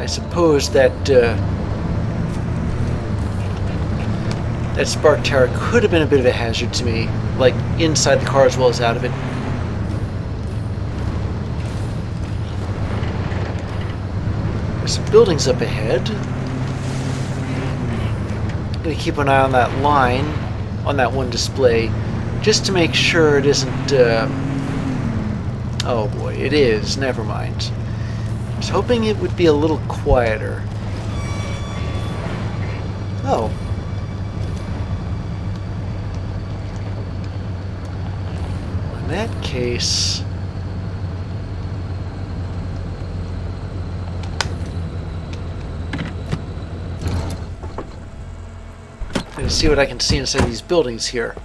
I suppose that that spark tower could have been a bit of a hazard to me, like inside the car as well as out of it. There's some buildings up ahead. I'm going to keep an eye on that line, on that one display, just to make sure it isn't... oh boy, it is. Never mind. I was hoping it would be a little quieter. Oh. In that case... I'm going to see what I can see inside these buildings here.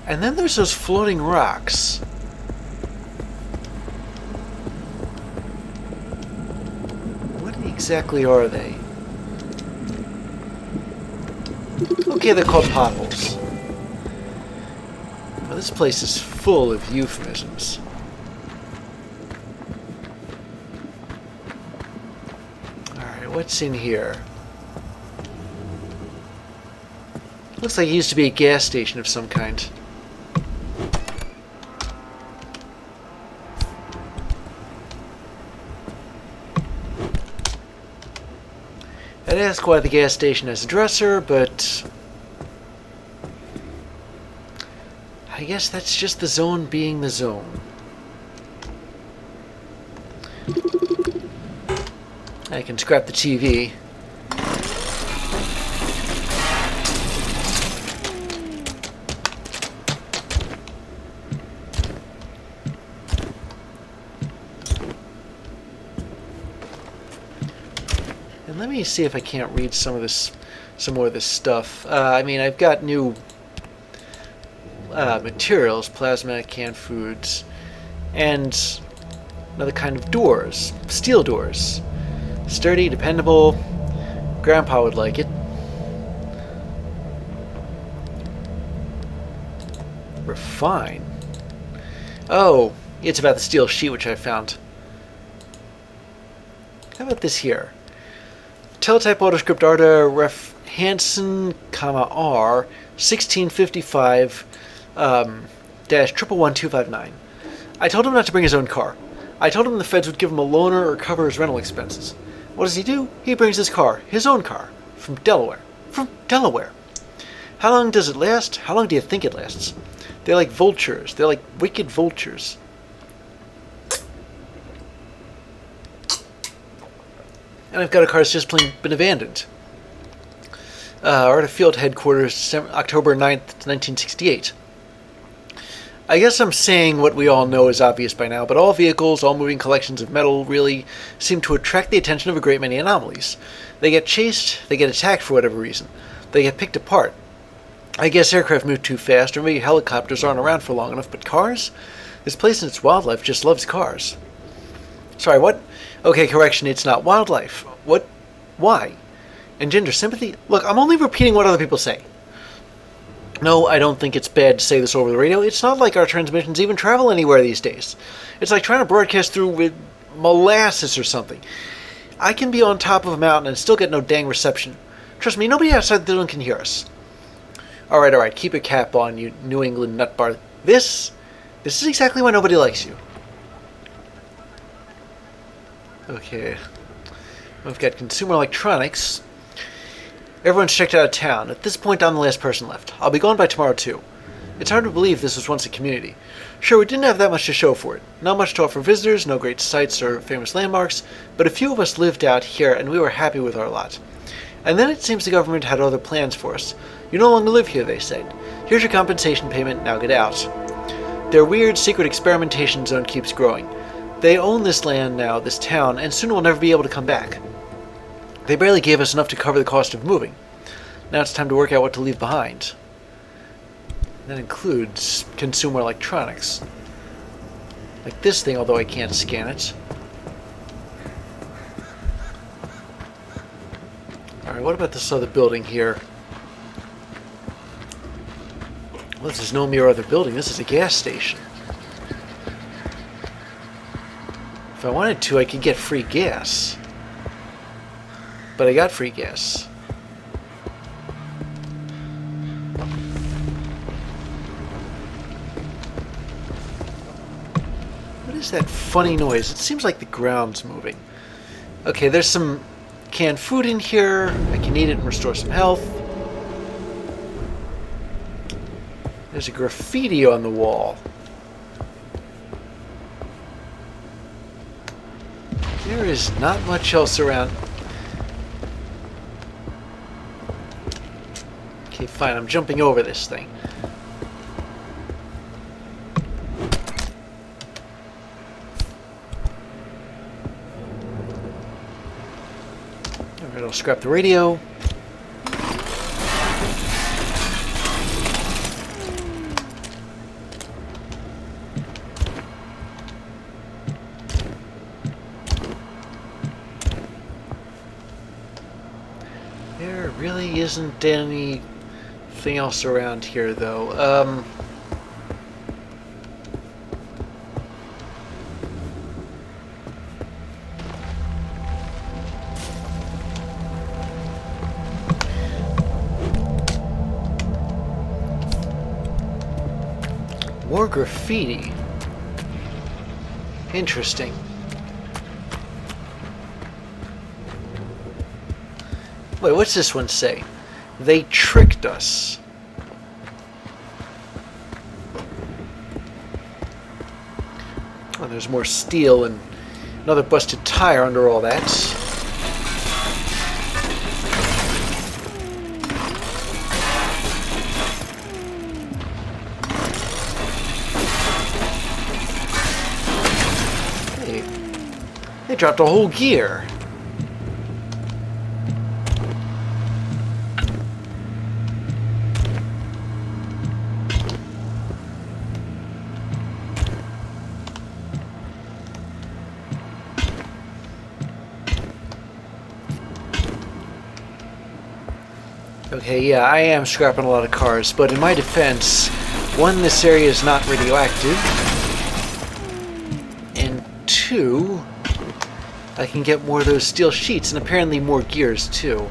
And then there's those floating rocks. What exactly are they? Okay, they're called potholes. Well, this place is full of euphemisms. Alright, what's in here? Looks like it used to be a gas station of some kind. I'd ask why the gas station has a dresser, but I guess that's just the zone being the zone. I can scrap the TV. And let me see if I can't read some more of this stuff. I mean, I've got new materials, plasma, canned foods, and another kind of doors, steel doors. Sturdy, dependable. Grandpa would like it. Refine. Oh, it's about the steel sheet which I found. How about this here? Teletype autoscript Arta ref Hansen, R 1655 dash 111259. I told him not to bring his own car. I told him the feds would give him a loaner or cover his rental expenses. What does he do? He brings his car, his own car, from Delaware. From Delaware. How long does it last? How long do you think it lasts? They're like vultures. They're like wicked vultures. And I've got a car that's just plain been abandoned. Arta Field Headquarters, October 9th, 1968. I guess I'm saying what we all know is obvious by now, but all vehicles, all moving collections of metal really seem to attract the attention of a great many anomalies. They get chased, they get attacked for whatever reason. They get picked apart. I guess aircraft move too fast, or maybe helicopters aren't around for long enough, but cars? This place and its wildlife just loves cars. Sorry, what? Okay, correction, it's not wildlife. What? Why? Engender sympathy? Look, I'm only repeating what other people say. No, I don't think it's bad to say this over the radio. It's not like our transmissions even travel anywhere these days. It's like trying to broadcast through with molasses or something. I can be on top of a mountain and still get no dang reception. Trust me, nobody outside the building can hear us. Alright, keep your cap on, you New England nutbar. This is exactly why nobody likes you. Okay. We've got consumer electronics. Everyone's checked out of town. At this point, I'm the last person left. I'll be gone by tomorrow, too. It's hard to believe this was once a community. Sure, we didn't have that much to show for it. Not much to offer visitors, no great sights or famous landmarks, but a few of us lived out here, and we were happy with our lot. And then it seems the government had other plans for us. You no longer live here, they said. Here's your compensation payment, now get out. Their weird, secret experimentation zone keeps growing. They own this land now, this town, and soon we'll never be able to come back. They barely gave us enough to cover the cost of moving. Now it's time to work out what to leave behind. That includes consumer electronics. Like this thing, although I can't scan it. Alright, what about this other building here? Well, this is no mere other building. This is a gas station. If I wanted to, I could get free gas. But I got free gas. What is that funny noise? It seems like the ground's moving. Okay, there's some canned food in here. I can eat it and restore some health. There's a graffiti on the wall. There is not much else around. Okay, fine. I'm jumping over this thing. Alright, I'll scrap the radio. There really isn't anything else around here, though. More graffiti. Interesting. Wait, what's this one say? They tricked us. Oh, there's more steel and another busted tire under all that. Hey, they dropped a whole gear. Okay, yeah, I am scrapping a lot of cars, but in my defense, one, this area is not radioactive, and two, I can get more of those steel sheets, and apparently more gears, too.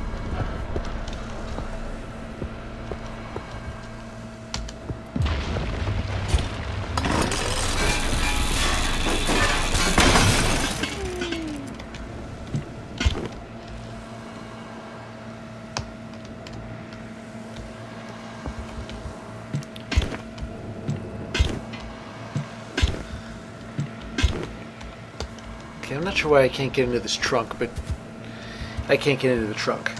Okay, I'm not sure why I can't get into this trunk, but I can't get into the trunk.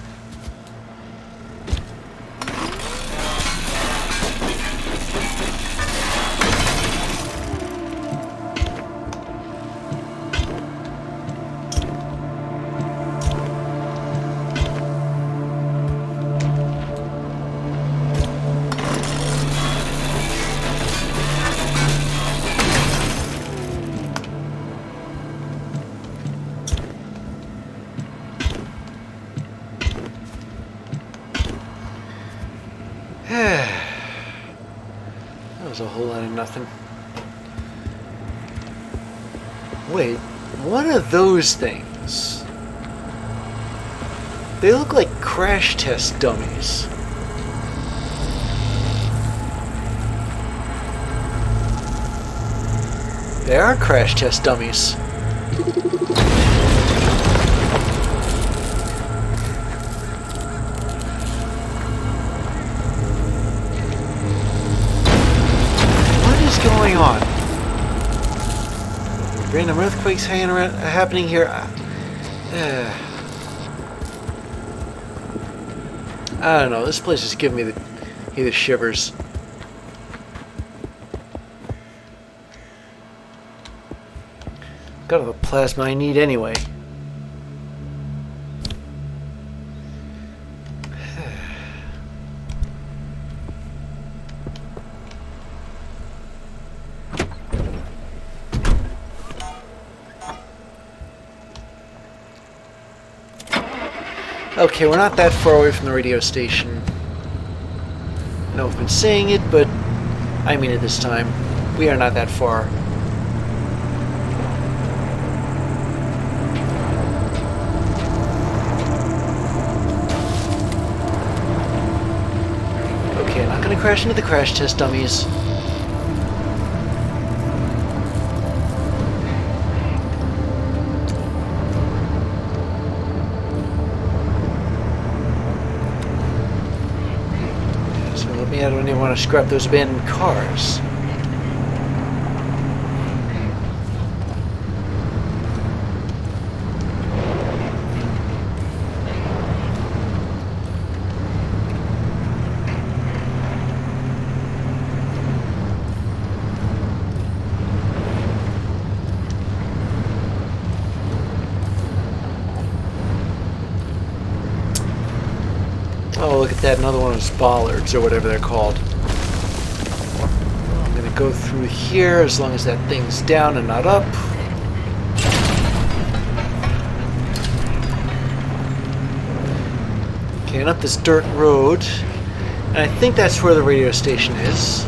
That was a whole lot of nothing. Wait, what are those things? They look like crash test dummies. They are crash test dummies. Going on? Random earthquakes happening here. I don't know. This place is giving me the shivers. Got all the plasma I need anyway. Okay, we're not that far away from the radio station. I know I've been saying it, but I mean it this time. We are not that far. gonna crash into the crash test dummies. So let me, I don't even want to scrap those abandoned cars. Oh, look at that, another one of those bollards, or whatever they're called. I'm gonna go through here as long as that thing's down and not up. Okay, and up this dirt road. And I think that's where the radio station is.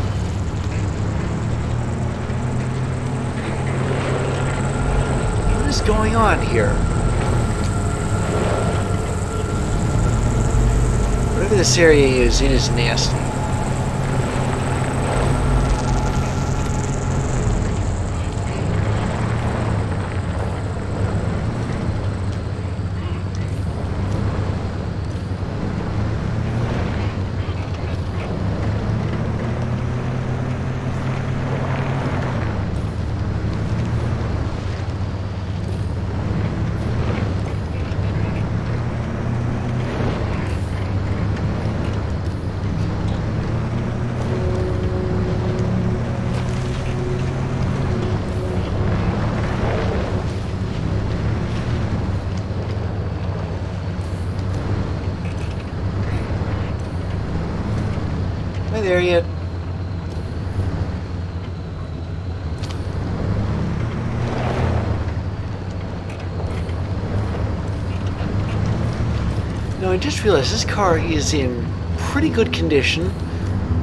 What is going on here? Whatever this area is, it is nasty. Am I there yet? No, I just realized this car is in pretty good condition,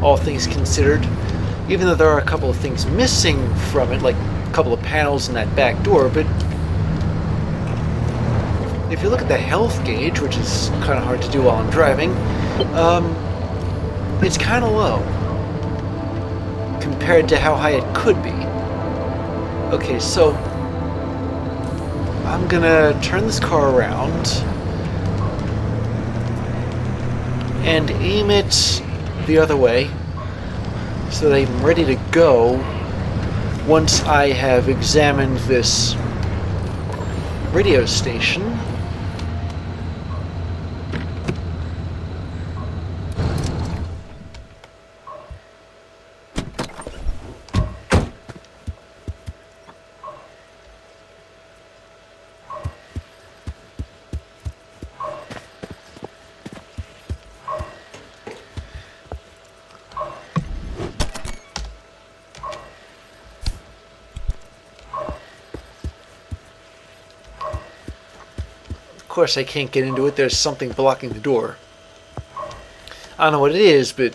all things considered. Even though there are a couple of things missing from it, like a couple of panels in that back door, but if you look at the health gauge, which is kind of hard to do while I'm driving, it's kind of low compared to how high it could be. Okay, so I'm gonna turn this car around and aim it the other way so that I'm ready to go once I have examined this radio station. Of course I can't get into it, there's something blocking the door. I don't know what it is, but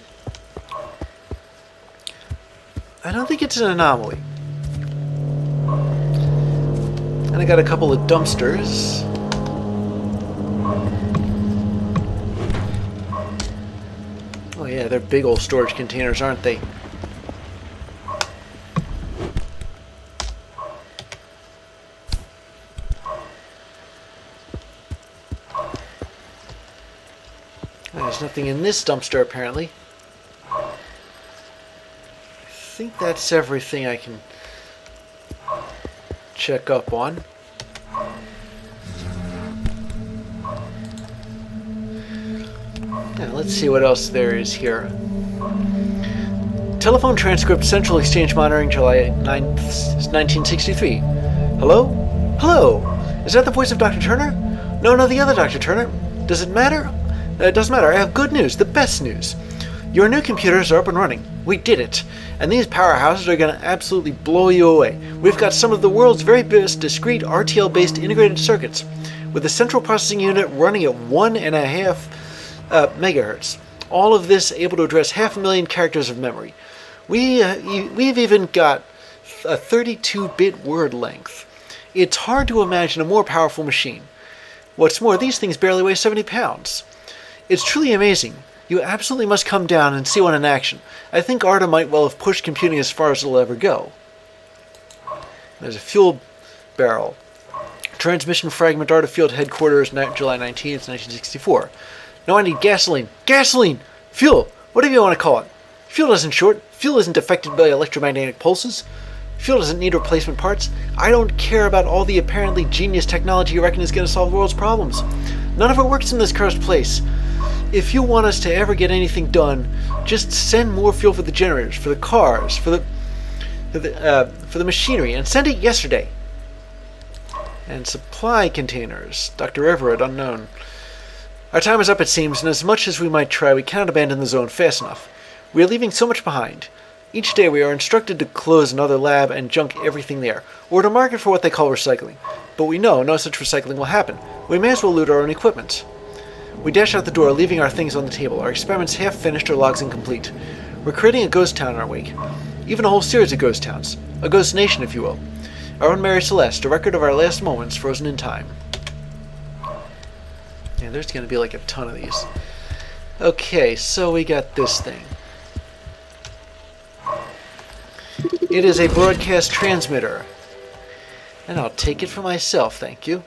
I don't think it's an anomaly. And I got a couple of dumpsters. Oh yeah, they're big old storage containers, aren't they? There's nothing in this dumpster, apparently. I think that's everything I can check up on. Now, let's see what else there is here. Telephone transcript, Central Exchange Monitoring, July 9th, 1963. Hello? Hello? Is that the voice of Dr. Turner? No, the other Dr. Turner. Does it matter? It doesn't matter. I have good news, the best news. Your new computers are up and running. We did it. And these powerhouses are going to absolutely blow you away. We've got some of the world's very best discrete RTL-based integrated circuits, with the central processing unit running at 1.5 megahertz. All of this able to address 500,000 characters of memory. We've even got a 32-bit word length. It's hard to imagine a more powerful machine. What's more, these things barely weigh 70 pounds. It's truly amazing. You absolutely must come down and see one in action. I think Arda might well have pushed computing as far as it'll ever go. There's a fuel barrel. Transmission fragment, Arda Field Headquarters, July 19th, 1964. No, I need gasoline. Gasoline! Fuel! Whatever you want to call it. Fuel isn't short. Fuel isn't affected by electromagnetic pulses. Fuel doesn't need replacement parts. I don't care about all the apparently genius technology you reckon is going to solve the world's problems. None of it works in this cursed place. If you want us to ever get anything done, just send more fuel for the generators, for the cars, for the machinery, and send it yesterday. And supply containers. Dr. Everett, unknown. Our time is up, it seems, and as much as we might try, we cannot abandon the zone fast enough. We are leaving so much behind. Each day we are instructed to close another lab and junk everything there, or to mark it for what they call recycling. But we know no such recycling will happen. We may as well loot our own equipment. We dash out the door, leaving our things on the table, our experiments half finished or logs incomplete. We're creating a ghost town in our wake. Even a whole series of ghost towns. A ghost nation, if you will. Our own Mary Celeste, a record of our last moments frozen in time. Yeah, there's going to be like a ton of these. Okay, so we got this thing. It is a broadcast transmitter. And I'll take it for myself, thank you.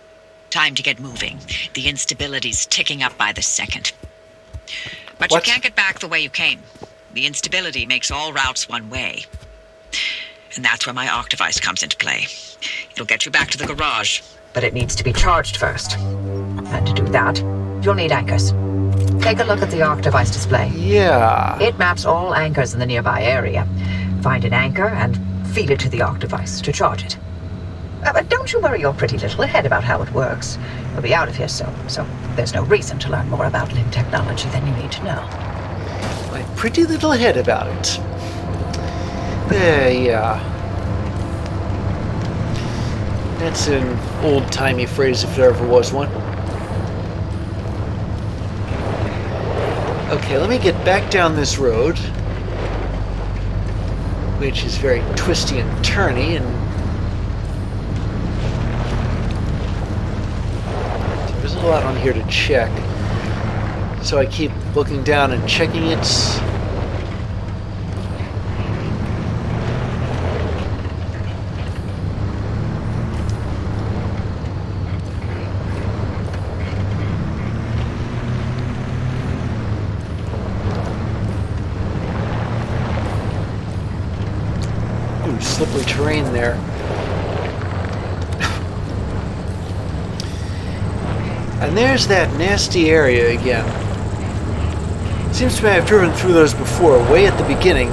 Time to get moving. The instability's ticking up by the second. But What? You can't get back the way you came. The instability makes all routes one way. And that's where my Octavice comes into play. It'll get you back to the garage. But it needs to be charged first. And to do that, you'll need anchors. Take a look at the Octavice display. Yeah. It maps all anchors in the nearby area. Find an anchor and feed it to the Octavice to charge it. But don't you worry your pretty little head about how it works. You'll be out of here soon, so there's no reason to learn more about limb technology than you need to know. My pretty little head about it. Yeah. That's an old-timey phrase if there ever was one. Okay, let me get back down this road, which is very twisty and turny, and there's a lot on here to check. So I keep looking down and checking it. Ooh, slippery terrain there. And there's that nasty area again. Seems to me I've driven through those before, way at the beginning.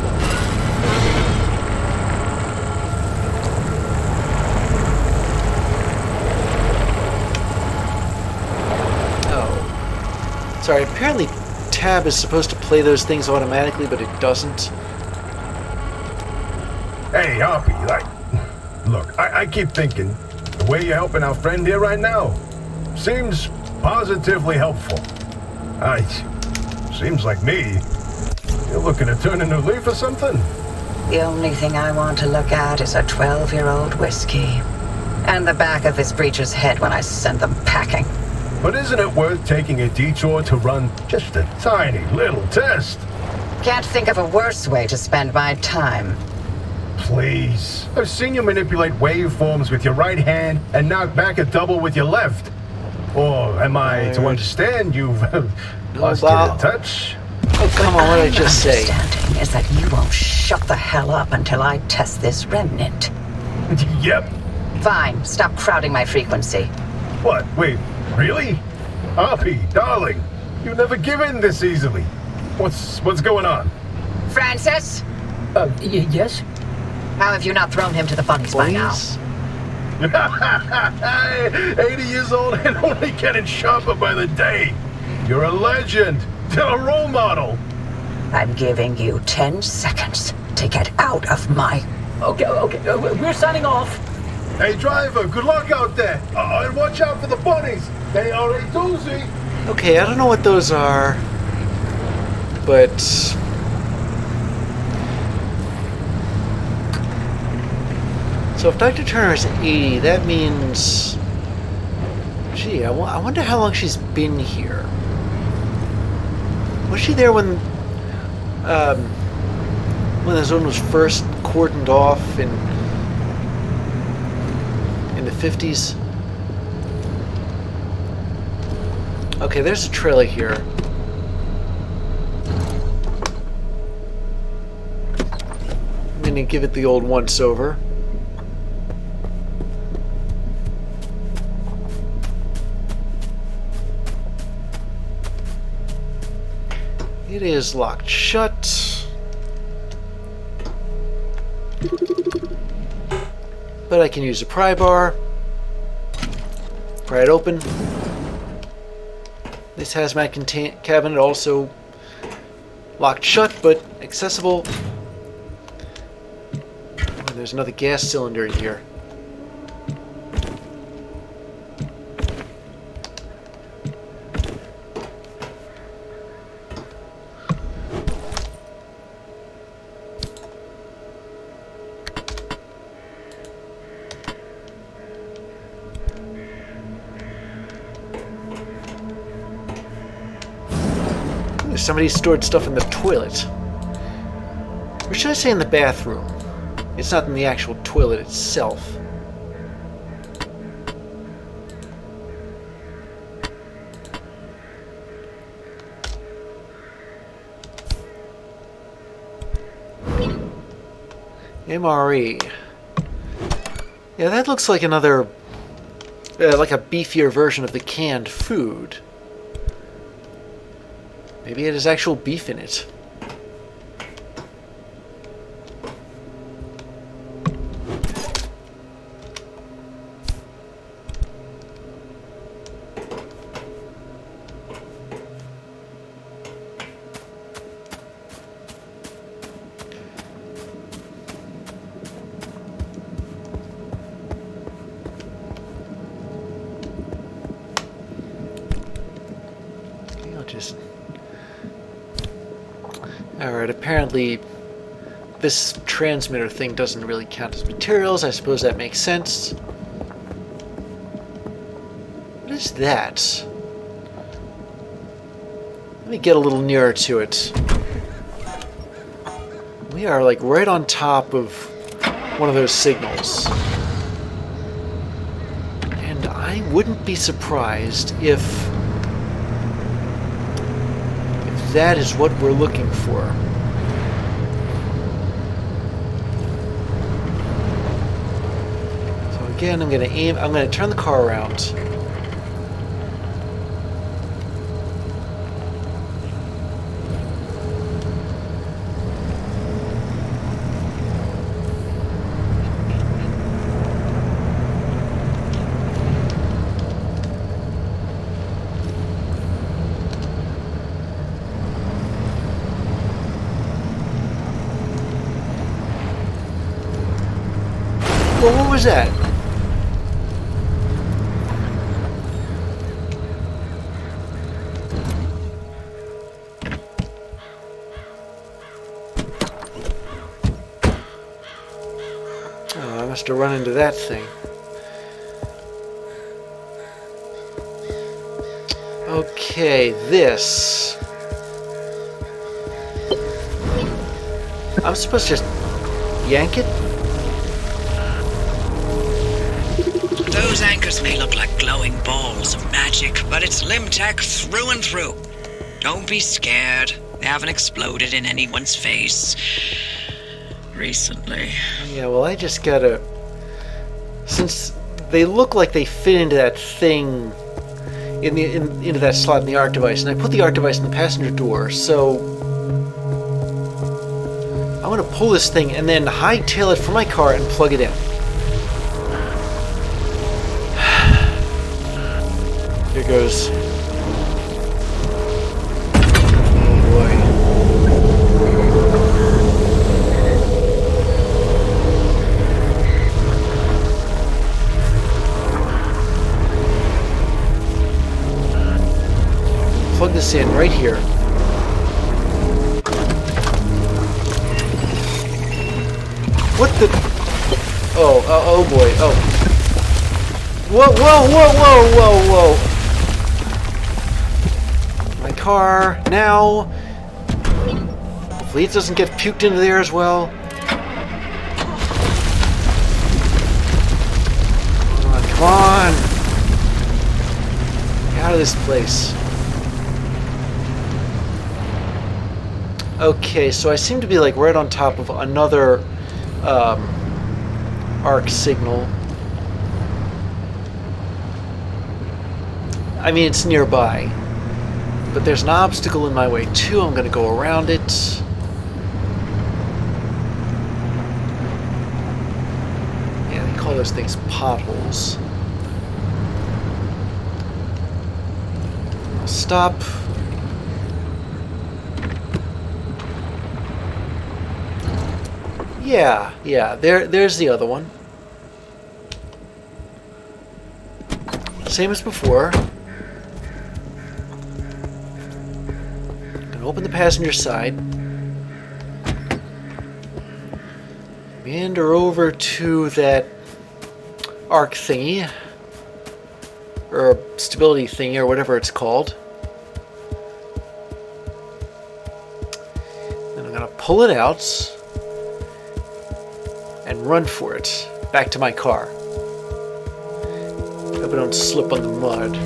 Oh. Sorry, apparently Tab is supposed to play those things automatically, but it doesn't. Hey, Hoppy, look, I keep thinking, the way you're helping our friend here right now seems positively helpful. Seems like me. You're looking to turn a new leaf or something? The only thing I want to look at is a 12-year-old whiskey. And the back of his breecher's head when I send them packing. But isn't it worth taking a detour to run just a tiny little test? Can't think of a worse way to spend my time. Please. I've seen you manipulate waveforms with your right hand and knock back a double with your left. Or am I to understand you've lost your touch? Oh, come on, what did I just say? My understanding is that you won't shut the hell up until I test this remnant. Yep. Fine, stop crowding my frequency. What? Wait, really? Hoppy, darling, you never give in this easily. What's going on? Francis? Yes? How have you not thrown him to the bunnies by now? Please? 80 years old and only getting sharper by the day. You're a legend. You're a role model. I'm giving you 10 seconds to get out of my... Okay, we're signing off. Hey, driver, good luck out there. And watch out for the bunnies. They are a doozy. Okay, I don't know what those are, but... So if Dr. Turner is 80, that means... Gee, I wonder how long she's been here. Was she there when the zone was first cordoned off in the 50s? Okay, there's a trailer here. I'm gonna give it the old once-over. It is locked shut. But I can use a pry bar. Pry it open. This hazmat cabinet also locked shut, but accessible. Oh, there's another gas cylinder in here. Somebody stored stuff in the toilet. Or should I say in the bathroom? It's not in the actual toilet itself. MRE. Yeah, that looks like another, like a beefier version of the canned food. Maybe it has actual beef in it. I'll just... Alright, apparently this transmitter thing doesn't really count as materials. I suppose that makes sense. What is that? Let me get a little nearer to it. We are like right on top of one of those signals. And I wouldn't be surprised if that is what we're looking for. So again, I'm going to turn the car around. Well, what was that? Oh, I must have run into that thing. Okay, this. I'm supposed to just yank it? Those anchors may look like glowing balls of magic, but it's Limtech through and through. Don't be scared. They haven't exploded in anyone's face recently. Yeah, well, I just gotta... Since they look like they fit into that thing, into that slot in the arc device, and I put the arc device in the passenger door, so... I want to pull this thing and then hightail it from my car and plug it in. Here goes. Oh boy. Plug this in right here. What the? Oh boy. Oh. Whoa. My car now. Hopefully it doesn't get puked into there as well. Come on! Get out of this place. Okay, so I seem to be like right on top of another arc signal. I mean, it's nearby. But there's an obstacle in my way too. I'm gonna go around it. Yeah, they call those things potholes. Stop. Yeah, there's the other one. Same as before. Gonna open the passenger side. Meander over to that arc thingy. Or stability thingy, or whatever it's called. Then I'm gonna pull it out and run for it back to my car. Hope I don't slip on the mud.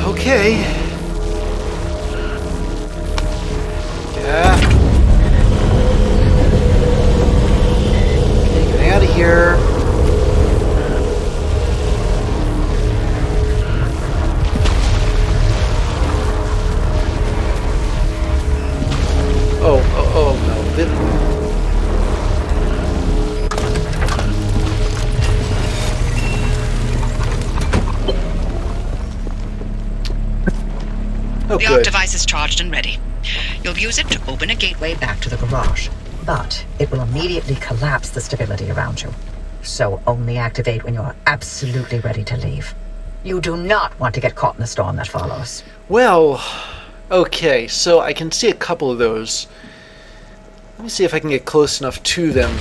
Okay. Yeah. Okay, get out of here. Oh no. Oh, the good. arc device is charged and ready. You'll use it to open a gateway back to the garage. But it will immediately collapse the stability around you. So only activate when you're absolutely ready to leave. You do not want to get caught in the storm that follows. Well, okay, so I can see a couple of those. Let me see if I can get close enough to them.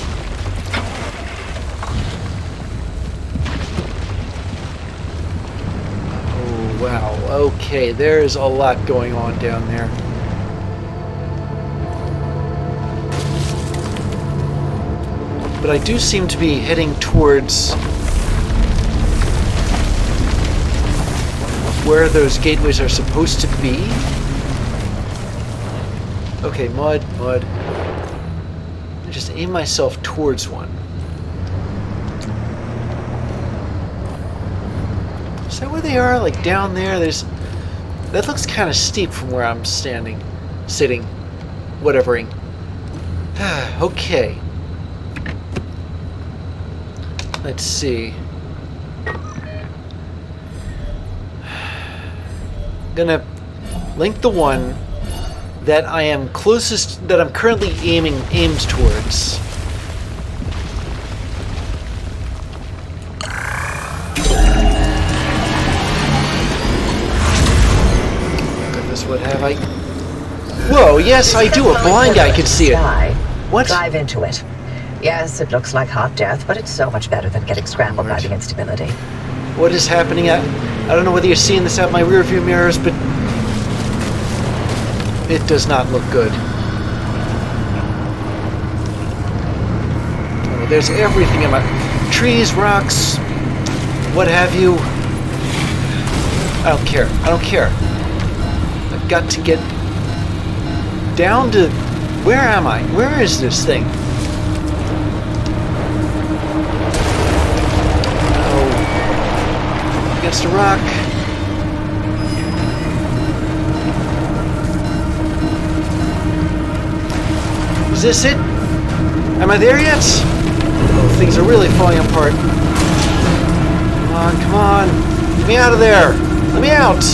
Oh, wow. Okay, there's a lot going on down there. But I do seem to be heading towards where those gateways are supposed to be. Okay, mud. I just aim myself towards one. Is that where they are? Like down there? That looks kind of steep from where I'm sitting, whatevering. Okay. Let's see. Gonna link the one that I am closest, that I'm currently aimed towards. Goodness, what have I? Whoa! Yes, I do. A blind guy can see it. What? Dive into it. Yes, it looks like hot death, but it's so much better than getting scrambled by the instability. What is happening? I don't know whether you're seeing this out my rear view mirrors, but it does not look good. Oh, there's everything in my... trees, rocks, what have you. I don't care. I've got to get down to... Where am I? Where is this thing? Oh. Against a rock. Is this it? Am I there yet? Oh, things are really falling apart. Come on. Get me out of there. Let me out.